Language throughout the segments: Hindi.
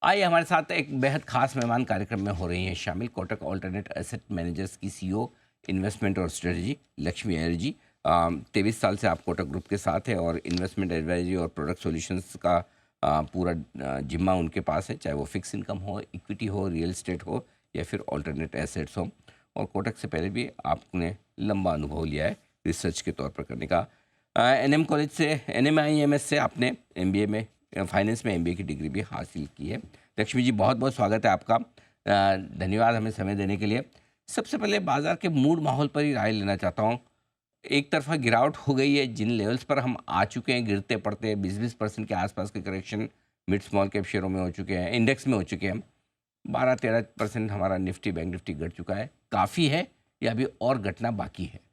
आइए हमारे साथ एक बेहद खास मेहमान कार्यक्रम में हो रही हैं शामिल कोटक ऑल्टरनेट एसेट मैनेजर्स की सीईओ इन्वेस्टमेंट और स्ट्रेटजी लक्ष्मी अय्यर जी। 23 साल से आप कोटक ग्रुप के साथ हैं और इन्वेस्टमेंट एडवाइजरी और प्रोडक्ट सॉल्यूशंस का पूरा जिम्मा उनके पास है, चाहे वो फिक्स इनकम हो, इक्विटी हो, रियल एस्टेट हो या फिर ऑल्टरनेट एसेट्स हो। और कोटक से पहले भी आपने लंबा अनुभव लिया है रिसर्च के तौर पर करने का। एनएम कॉलेज से NMIMS से आपने MBA में फाइनेंस में MBA की डिग्री भी हासिल की है। लक्ष्मी जी, बहुत बहुत स्वागत है आपका। धन्यवाद हमें समय देने के लिए। सबसे पहले बाजार के मूड माहौल पर ही राय लेना चाहता हूँ। एक तरफा गिरावट हो गई है, जिन लेवल्स पर हम आ चुके हैं गिरते पड़ते 20-20% के आसपास के करेक्शन मिड स्मॉल कैप शेयरों में हो चुके हैं, इंडेक्स में हो चुके हैं। 12-13% हमारा निफ्टी बैंक निफ्टी घट चुका है। काफ़ी है या अभी और घटना बाकी है?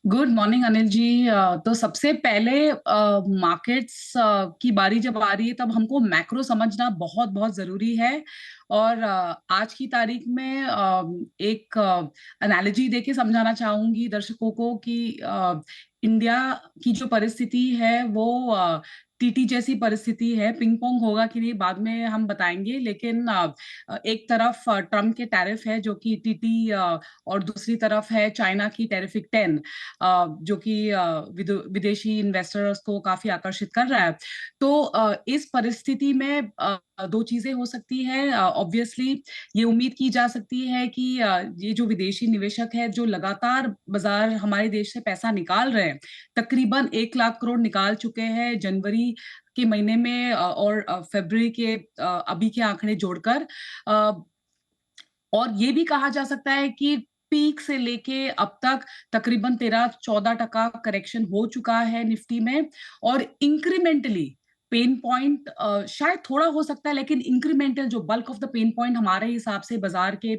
Good morning Anil ji. तो सबसे पहले मार्केट्स की बारी जब आ रही है तब हमको मैक्रो समझना बहुत बहुत जरूरी है। और आज की तारीख में एक एनालॉजी देके समझाना चाहूंगी दर्शकों को कि इंडिया की जो परिस्थिति है वो टीटी जैसी परिस्थिति है। पिंग पोंग होगा कि नहीं बाद में हम बताएंगे, लेकिन एक तरफ ट्रम्प के टैरिफ है जो कि टीटी, और दूसरी तरफ है चाइना की टैरिफिक 10, जो कि विदेशी इन्वेस्टर्स को काफी आकर्षित कर रहा है। तो इस परिस्थिति में दो चीजें हो सकती है। ऑब्वियसली ये उम्मीद की जा सकती है कि ये जो विदेशी निवेशक है जो लगातार बाजार हमारे देश से पैसा निकाल रहे हैं, तकरीबन 1 लाख करोड़ निकाल चुके हैं जनवरी के महीने में, और फरवरी के अभी के आंकड़े जोड़कर। और ये भी कहा जा सकता है कि पीक से लेके अब तक तकरीबन 13-14% करेक्शन हो चुका है निफ्टी में। और इंक्रीमेंटली पेन पॉइंट शायद थोड़ा हो सकता है, लेकिन इंक्रीमेंटल जो bulk of the pain point हमारे हिसाब से बाजार के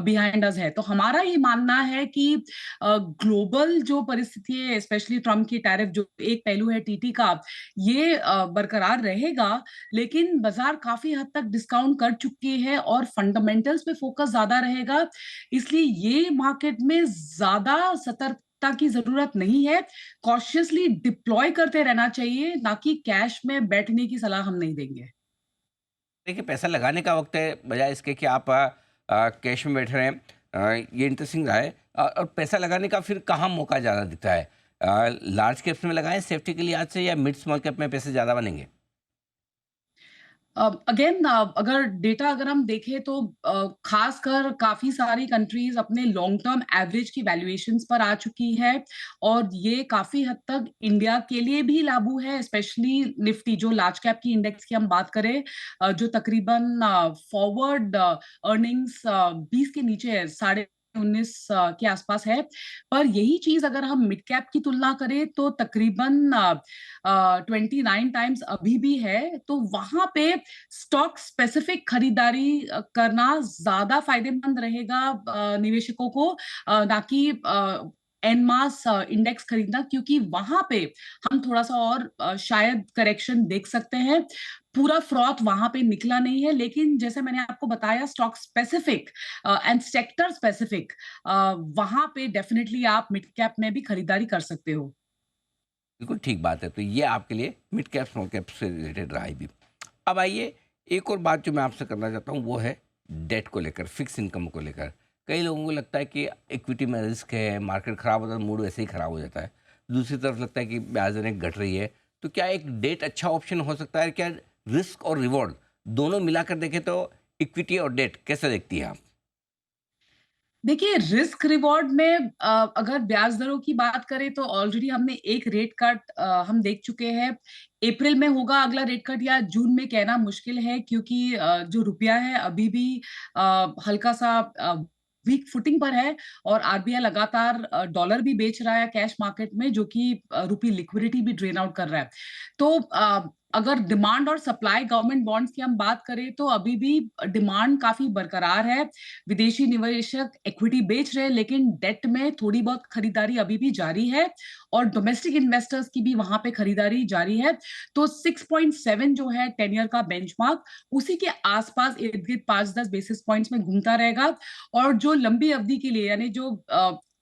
बिहाइंड अस है। तो हमारा ये मानना है कि ग्लोबल जो परिस्थिति है, स्पेशली ट्रम्प की टैरिफ जो एक पहलू है टीटी का, ये बरकरार रहेगा। लेकिन बाजार काफी हद तक डिस्काउंट कर चुकी है और फंडामेंटल्स पे फोकस ज्यादा रहेगा। इसलिए ये मार्केट में ज्यादा सतर्कता की जरूरत नहीं है। कॉशियसली डिप्लॉय करते रहना चाहिए, ना कि कैश में बैठने की सलाह हम नहीं देंगे। देखिए, पैसा लगाने का वक्त है बजाय इसके कि आप कैश में बैठ रहे हैं। ये इंटरेस्टिंग रहा है। और पैसा लगाने का फिर कहाँ मौका ज़्यादा दिखता है? लार्ज कैप्स में लगाएं सेफ्टी के लिहाज से या मिड स्मॉल कैप में पैसे ज़्यादा बनेंगे? अगेन अगर डेटा अगर हम देखें तो खासकर काफी सारी कंट्रीज अपने लॉन्ग टर्म एवरेज की वैल्यूएशंस पर आ चुकी है। और ये काफी हद तक इंडिया के लिए भी लागू है, स्पेशली निफ्टी जो लार्ज कैप की इंडेक्स की हम बात करें, जो तकरीबन फॉरवर्ड अर्निंग्स 20 के नीचे है, 19.5 के आसपास है। पर यही चीज अगर हम मिड कैप की तुलना करें तो तकरीबन 29 टाइम्स अभी भी है। तो वहां पे स्टॉक स्पेसिफिक खरीदारी करना ज्यादा फायदेमंद रहेगा निवेशकों को, ना कि एनमास इंडेक्स खरीदना, क्योंकि वहां पे हम थोड़ा सा और शायद करेक्शन देख सकते हैं। पूरा फ्रॉथ वहां पे निकला नहीं है, लेकिन जैसे मैंने आपको बताया stock specific and sector specific, वहां पे डेफिनेटली आप मिड कैप में भी खरीदारी कर सकते हो। बिल्कुल ठीक बात है। तो ये आपके लिए मिड कैप स्मॉल कैप से रिलेटेड रहा है भी। अब आइए, एक और बात जो मैं आपसे करना चाहता हूँ वो है डेट को लेकर, फिक्स इनकम को लेकर। कई लोगों को लगता है कि इक्विटी में रिस्क है, मार्केट ख़राब होता है तो मूड वैसे ही ख़राब हो जाता है। दूसरी तरफ लगता है कि ब्याज दरें घट रही है। तो क्या एक डेट अच्छा ऑप्शन हो सकता है? क्या रिस्क और रिवॉर्ड दोनों मिलाकर देखें तो इक्विटी और डेट कैसे देखती हैं आप? देखिए, रिस्क रिवॉर्ड में अगर ब्याज दरों की बात करें तो ऑलरेडी हमने एक रेट कट हम देख चुके हैं। अप्रैल में होगा अगला रेट कट या जून में, कहना मुश्किल है, क्योंकि जो रुपया है अभी भी हल्का सा वीक फुटिंग पर है। और आरबीआई लगातार डॉलर भी बेच रहा है कैश मार्केट में, जो कि रुपी लिक्विडिटी भी ड्रेन आउट कर रहा है। तो अगर डिमांड और सप्लाई गवर्नमेंट बॉन्ड्स की हम बात करें तो अभी भी डिमांड काफी बरकरार है। विदेशी निवेशक इक्विटी बेच रहे हैं, लेकिन डेट में थोड़ी बहुत खरीदारी अभी भी जारी है। और डोमेस्टिक इन्वेस्टर्स की भी वहां पे खरीदारी जारी है। तो 6.7 जो है 10 ईयर का बेंचमार्क, उसी के आसपास इर्द गिर्द 5-10 बेसिस पॉइंट्स में घूमता रहेगा। और जो लंबी अवधि के लिए, यानी जो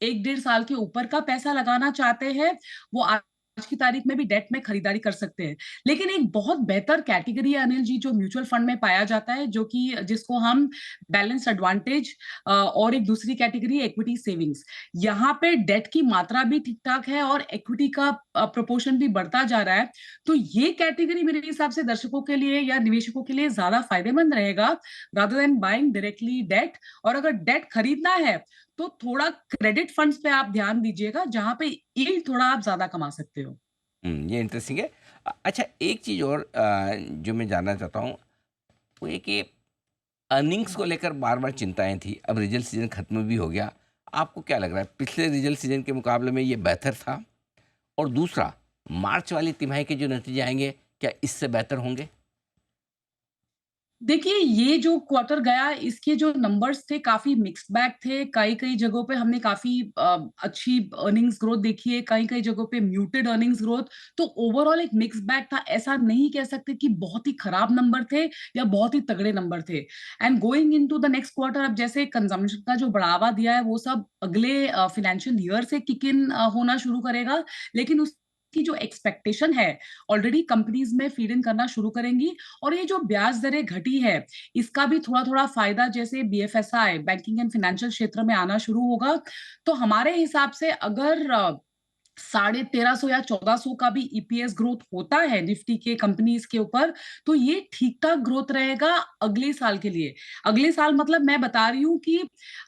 1-1.5 साल के ऊपर का पैसा लगाना चाहते हैं, वो आज की तारीख में भी डेट में खरीदारी कर सकते हैं। लेकिन एक बहुत बेहतर कैटेगरी है अनिल जी, जो म्यूचुअल फंड में पाया जाता है, जो कि जिसको हम बैलेंस एडवांटेज, और एक दूसरी कैटेगरी इक्विटी सेविंग्स। यहाँ पे डेट की मात्रा भी ठीक ठाक है और इक्विटी का प्रोपोर्शन भी बढ़ता जा रहा है। तो ये कैटेगरी मेरे हिसाब से दर्शकों के लिए या निवेशकों के लिए ज्यादा फायदेमंद रहेगा, rather than buying directly debt. और अगर डेट खरीदना है तो थोड़ा क्रेडिट फंड्स पे आप ध्यान दीजिएगा, जहां पे यील्ड थोड़ा आप ज्यादा कमा सकते हो। ये इंटरेस्टिंग है। अच्छा, एक चीज़ और जो मैं जानना चाहता हूँ, वो ये कि अर्निंग्स को लेकर बार-बार चिंताएँ थी, अब रिजल्ट सीज़न खत्म भी हो गया। आपको क्या लग रहा है, पिछले रिजल्ट सीज़न के मुकाबले में ये बेहतर था? और दूसरा, मार्च वाली तिमाही के जो नतीजे आएँगे, क्या इससे बेहतर होंगे? देखिए, ये जो क्वार्टर गया, इसके जो नंबर्स थे काफ़ी मिक्स्ड बैग थे। कई-कई जगहों पे हमने काफ़ी अच्छी अर्निंग्स ग्रोथ देखी है, कई-कई जगहों पे म्यूटेड अर्निंग्स ग्रोथ। तो ओवरऑल एक मिक्स्ड बैग था। ऐसा नहीं कह सकते कि बहुत ही खराब नंबर थे या बहुत ही तगड़े नंबर थे। And going into the next quarter, अब जैसे कंजम्पशन का जो बढ़ावा दिया है, वो सब अगले फाइनेंशियल ईयर से किक इन होना शुरू करेगा। लेकिन उसकी जो एक्सपेक्टेशन है, ऑलरेडी कंपनीज में फीड इन करना शुरू करेंगी। और ये जो ब्याज दरें घटी है, इसका भी थोड़ा-थोड़ा फायदा जैसे बीएफएसआई, बैंकिंग एंड फाइनेंशियल क्षेत्र में आना शुरू होगा। तो हमारे हिसाब से अगर 1350 या 1400 का भी ईपीएस ग्रोथ होता है निफ्टी के कंपनीज के ऊपर, तो ये ठीक-ठाक ग्रोथ रहेगा अगले साल के लिए। अगले साल मतलब मैं बता रही हूँ कि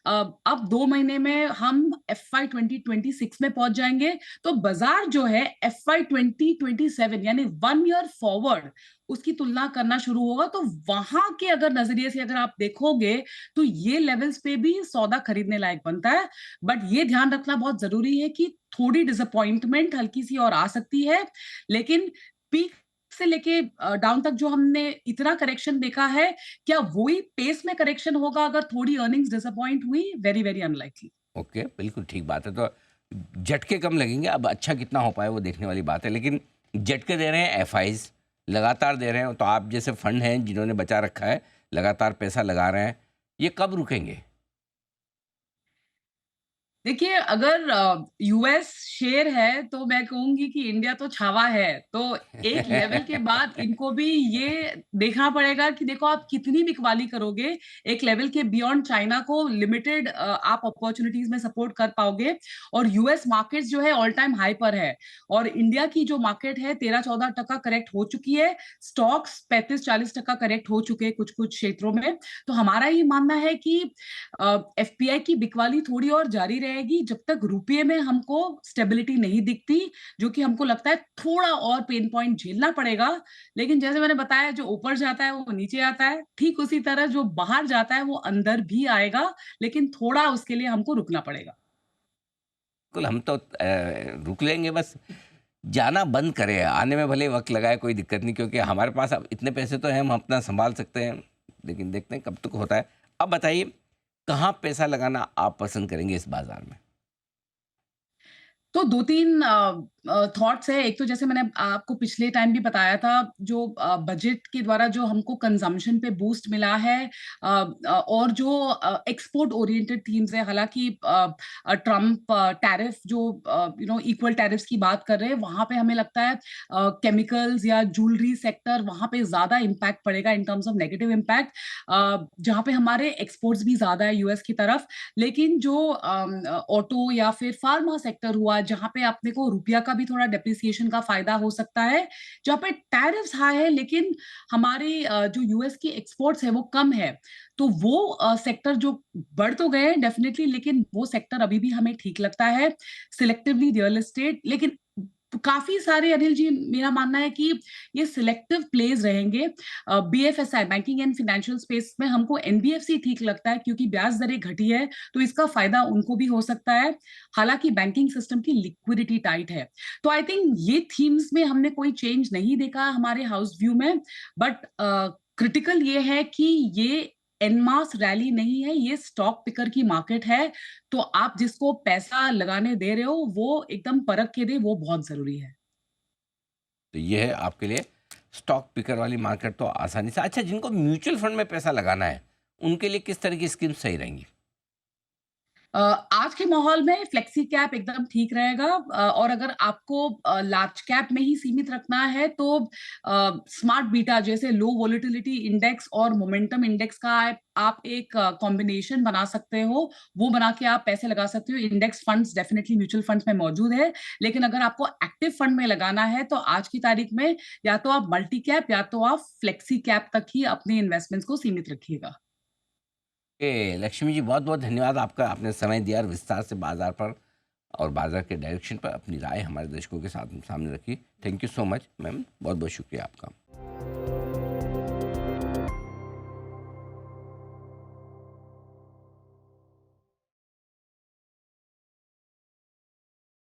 अब 2 महीने में हम एफवाई 2026 में पहुंच जाएंगे। तो बाजार जो है एफवाई 2027 यानी 1 ईयर फॉरवर्ड उसकी तुलना करना शुरू होगा। तो वहां के अगर नजरिए से अगर आप देखोगे, तो ये लेवल्स पे भी सौदा खरीदने लायक बनता है। बट ये ध्यान रखना बहुत जरूरी है कि थोड़ी डिसअपॉइंटमेंट हल्की सी और आ सकती है। लेकिन पीक से लेके डाउन तक जो हमने इतना करेक्शन देखा है, क्या वही पेस में करेक्शन होगा अगर थोड़ी अर्निंग्स डिसअपॉइंट हुई? Very very unlikely. ओके, बिल्कुल ठीक बात है। तो झटके कम लगेंगे, अब अच्छा कितना हो पाए वो देखने वाली बात है। लेकिन झटके दे रहे हैं एफआईज, लगातार दे रहे हैं, तो आप जैसे फंड हैं जिन्होंने बचा रखा है, लगातार पैसा लगा रहे हैं, ये कब रुकेंगे? देखिए, अगर यूएस शेर है, तो मैं कहूँगी कि इंडिया तो छावा है। तो एक लेवल के बाद इनको भी ये देखना पड़ेगा कि देखो आप कितनी बिकवाली करोगे। एक लेवल के बियॉन्ड चाइना को लिमिटेड आप अपॉर्च्युनिटीज़ में सपोर्ट कर पाओगे। और यूएस मार्केट्स जो है ऑल टाइम हाई पर है। और इंडिया की जो मार्केट है 13-14% करेक्ट हो चुकी है। स्टॉक्स 35-40% करेक्ट हो चुके हैं कुछ-कुछ क्षेत्रों में। तो हमारा ये मानना है कि एफपीआई की बिकवाली थोड़ी और जारी रहेगी जब तक रुपये में हमको स्टेबिलिटी नहीं दिखती, जो कि हमको लगता है थोड़ा और पेन पॉइंट झेलना पड़ेगा। लेकिन जैसे मैंने बताया, जो ऊपर जाता है वो नीचे आता है, ठीक उसी तरह जो बाहर जाता है वो अंदर भी आएगा, लेकिन थोड़ा उसके लिए हमको रुकना पड़ेगा। बिल्कुल, हम तो रुक लेंगे बस, जाना बंद करें, आने में भले वक्त लगाए कोई दिक्कत नहीं, क्योंकि हमारे पास अब इतने पैसे तो हैं, हम अपना संभाल सकते हैं। लेकिन देखते हैं कब तक होता है। अब बताइए, कहाँ पैसा लगाना आप पसंद करेंगे इस बाजार में? तो 2-3 थॉट्स है। एक तो जैसे मैंने आपको पिछले टाइम भी बताया था, जो बजट के द्वारा जो हमको कंजम्पशन पे बूस्ट मिला है, और जो एक्सपोर्ट ओरिएंटेड थीम्स है। हालांकि ट्रम्प टैरिफ जो इक्वल टैरिफ्स की बात कर रहे हैं, वहां पे हमें लगता है केमिकल्स या ज्वेलरी सेक्टर, वहां पे ज्यादा इम्पैक्ट पड़ेगा in terms of negative impact, जहां पे हमारे एक्सपोर्ट्स भी ज्यादा है यूएस की तरफ। लेकिन जो ऑटो या फिर फार्मा सेक्टर हुआ, जहां पे अपने को रुपया का भी थोड़ा डेप्रिसिएशन का फायदा हो सकता है, जहां पे टैरिफ्स हाई है लेकिन हमारे जो यूएस की एक्सपोर्ट्स है वो कम है। तो वो सेक्टर जो बढ़ तो गए हैं डेफिनेटली, लेकिन वो सेक्टर अभी भी हमें ठीक लगता है। सिलेक्टिवली रियल एस्टेट, लेकिन काफी सारे अनिल जी, मेरा मानना है कि ये सिलेक्टिव प्लेज रहेंगे। BFSI, banking and financial space में हमको एनबीएफसी ठीक लगता है, क्योंकि ब्याज दरें घटी है तो इसका फायदा उनको भी हो सकता है। हालांकि बैंकिंग सिस्टम की लिक्विडिटी टाइट है। तो आई थिंक ये थीम्स में हमने कोई चेंज नहीं देखा हमारे हाउस व्यू में। बट क्रिटिकल ये है कि ये एनमास रैली नहीं है, ये स्टॉक पिकर की मार्केट है। तो आप जिसको पैसा लगाने दे रहे हो, वो एकदम परख के दे, वो बहुत जरूरी है। तो ये है आपके लिए स्टॉक पिकर वाली मार्केट, तो आसानी से। अच्छा, जिनको म्यूचुअल फंड में पैसा लगाना है, उनके लिए किस तरह की स्कीम सही रहेंगी? आज के माहौल में फ्लेक्सी कैप एकदम ठीक रहेगा, और अगर आपको लार्ज कैप में ही सीमित रखना है तो स्मार्ट बीटा जैसे लो वोलेटिलिटी इंडेक्स और मोमेंटम इंडेक्स का आप एक कॉम्बिनेशन बना सकते हो। वो बना के आप पैसे लगा सकते हो। Index funds definitely mutual funds में मौजूद है, लेकिन अगर आपको एक्टिव फंड में लगाना है तो आज की तारीख में या तो आप मल्टी कैप या तो आप फ्लेक्सी कैप तक ही अपने इन्वेस्टमेंट्स को सीमित रखिएगा। लक्ष्मी जी, बहुत बहुत धन्यवाद आपका, आपने समय दिया और विस्तार से बाजार पर और बाजार के डायरेक्शन पर अपनी राय हमारे दर्शकों के साथ सामने रखी। Thank you so much ma'am, बहुत बहुत शुक्रिया आपका।